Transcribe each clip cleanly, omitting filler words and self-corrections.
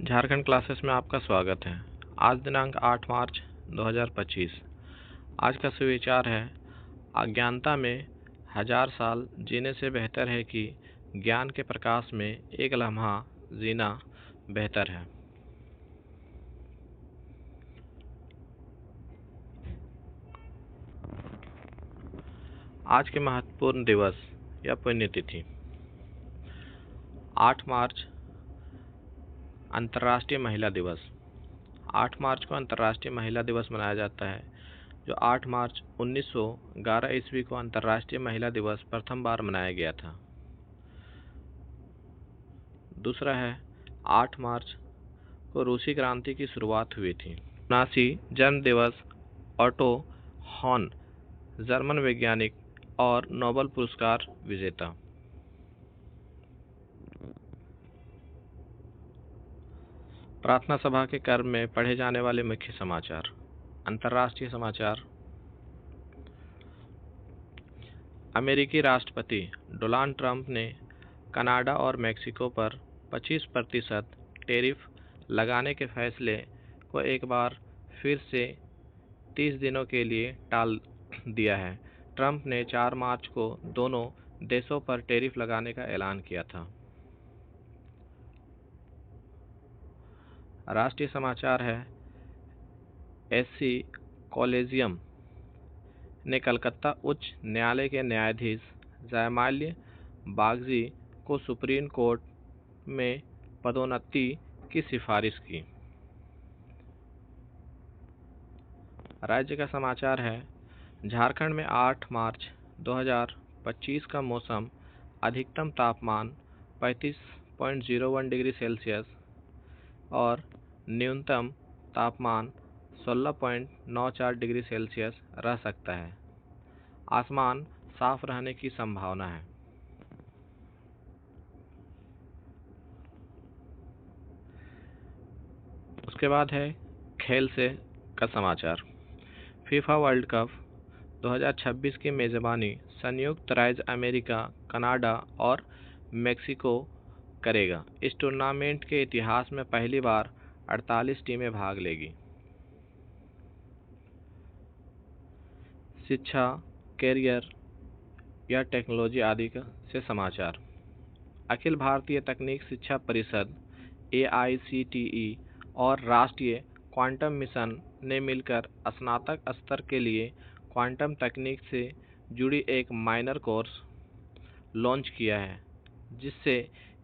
Jharkhand classes में आपका स्वागत है। आज दिनांक 8 मार्च 2025। आज का सुविचार है, अज्ञानता में 1000 साल जीने से बेहतर है कि ज्ञान के प्रकाश में एक लम्हा जीना बेहतर है। आज के महत्वपूर्ण दिवस या पुण्यतिथि: 8 मार्च अंतर्राष्ट्रीय महिला दिवस। 8 मार्च को अंतर्राष्ट्रीय महिला दिवस मनाया जाता है, जो 8 मार्च 1911 ईस्वी को अंतर्राष्ट्रीय महिला दिवस प्रथम बार मनाया गया था। दूसरा है, 8 मार्च को रूसी क्रांति की शुरुआत हुई थी। 79 जन्म दिवस ऑटो हॉन, जर्मन वैज्ञानिक और नोबेल पुरस्कार विजेता। प्रार्थना सभा के क्रम में पढ़े जाने वाले मुख्य समाचार। अंतर्राष्ट्रीय समाचार: अमेरिकी राष्ट्रपति डोनाल्ड ट्रंप ने कनाडा और मेक्सिको पर 25% टैरिफ लगाने के फैसले को एक बार फिर से 30 दिनों के लिए टाल दिया है। ट्रंप ने 4 मार्च को दोनों देशों पर टैरिफ लगाने का ऐलान किया था। राष्ट्रीय समाचार है, एससी कॉलेजियम ने कलकत्ता उच्च न्यायालय के न्यायाधीश जयमाल्य बागची को सुप्रीम कोर्ट में पदोन्नति की सिफारिश की। राज्य का समाचार है, झारखंड में 8 मार्च 2025 का मौसम: अधिकतम तापमान 35.01 डिग्री सेल्सियस और न्यूनतम तापमान 16.94 डिग्री सेल्सियस रह सकता है। आसमान साफ रहने की संभावना है। उसके बाद है खेल से का समाचार। फीफा वर्ल्ड कप 2026 की मेज़बानी संयुक्त राज्य अमेरिका, कनाडा और मेक्सिको करेगा। इस टूर्नामेंट के इतिहास में पहली बार 48 टीमें भाग लेगी। शिक्षा, कैरियर या टेक्नोलॉजी आदि से समाचार। अखिल भारतीय तकनीक शिक्षा परिषद AICTE और राष्ट्रीय क्वांटम मिशन ने मिलकर स्नातक स्तर के लिए क्वांटम तकनीक से जुड़ी एक माइनर कोर्स लॉन्च किया है, जिससे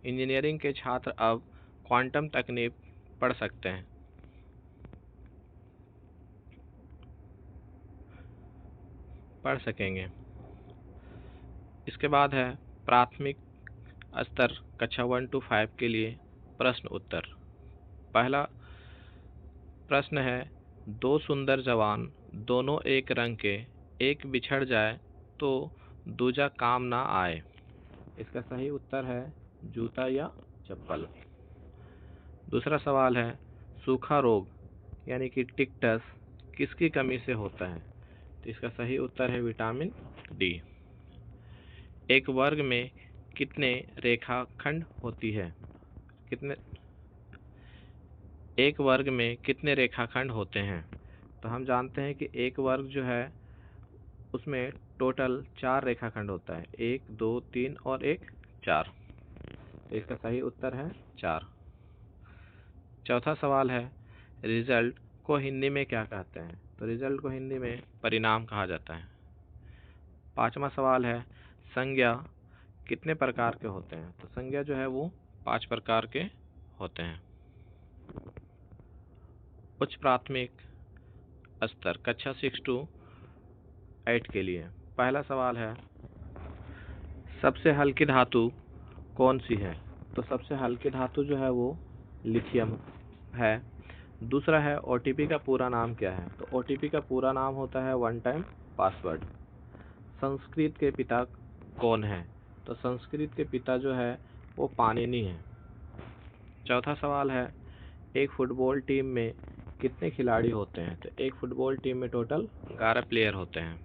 इंजीनियरिंग के छात्र अब क्वांटम तकनीक पढ़ सकेंगे। इसके बाद है प्राथमिक स्तर कक्षा 1 to 5 के लिए प्रश्न उत्तर। पहला प्रश्न है, दो सुंदर जवान दोनों एक रंग के, एक बिछड़ जाए तो दूजा काम ना आए। इसका सही उत्तर है जूता या चप्पल। दूसरा सवाल है, सूखा रोग यानी कि टिकटस किसकी कमी से होता है? तो इसका सही उत्तर है विटामिन डी। एक वर्ग में कितने रेखाखंड होती है? एक वर्ग में कितने रेखाखंड होते हैं? तो हम जानते हैं कि एक वर्ग जो है उसमें टोटल 4 रेखाखंड होता है, 1 2 3 और 1 4। इसका सही उत्तर है 4। चौथा सवाल है, रिजल्ट को हिंदी में क्या कहते हैं? तो रिजल्ट को हिंदी में परिणाम कहा जाता है। पांचवा सवाल है, संज्ञा कितने प्रकार के होते हैं? तो संज्ञा जो है वो 5 प्रकार के होते हैं। उच्च प्राथमिक स्तर कक्षा 6 to 8 के लिए पहला सवाल है, सबसे हल्की धातु कौन सी है? तो सबसे हल्की धातु जो है वो लिथियम है। दूसरा है, OTP का पूरा नाम क्या है? तो OTP का पूरा नाम होता है वन टाइम पासवर्ड। संस्कृत के पिता कौन है? तो संस्कृत के पिता जो है वो पाणिनि है। चौथा सवाल है, एक फुटबॉल टीम में कितने खिलाड़ी होते हैं? तो एक फुटबॉल टीम में टोटल 11 प्लेयर होते हैं।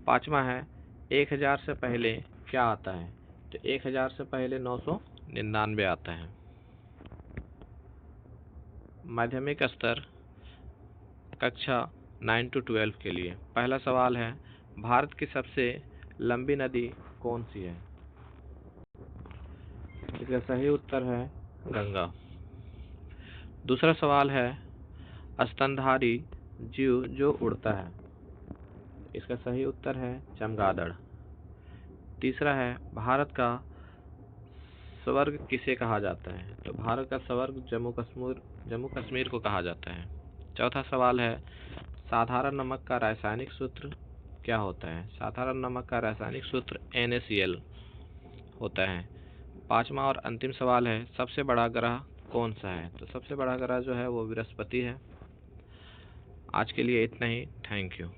पांचवा है, 1000 से पहले क्या आता है? तो 1000 से पहले 999 आता है। माध्यमिक स्तर कक्षा 9 to 12 के लिए। पहला सवाल है, भारत की सबसे लंबी नदी कौन सी है? इसका सही उत्तर है गंगा। दूसरा सवाल है, स्तनधारी जीव जो उड़ता है। इसका सही उत्तर है चमगादड़। तीसरा है, भारत का स्वर्ग किसे कहा जाता है? तो भारत का स्वर्ग जम्मू कश्मीर को कहा जाता है। चौथा सवाल है, साधारण नमक का रासायनिक सूत्र क्या होता है? साधारण नमक का रासायनिक सूत्र NaCl होता है। पांचवा और अंतिम सवाल है, सबसे बड़ा ग्रह कौन सा है? तो सबसे बड़ा ग्रह जो है वो बृहस्पति है। आज के लिए इतना ही। Thank you.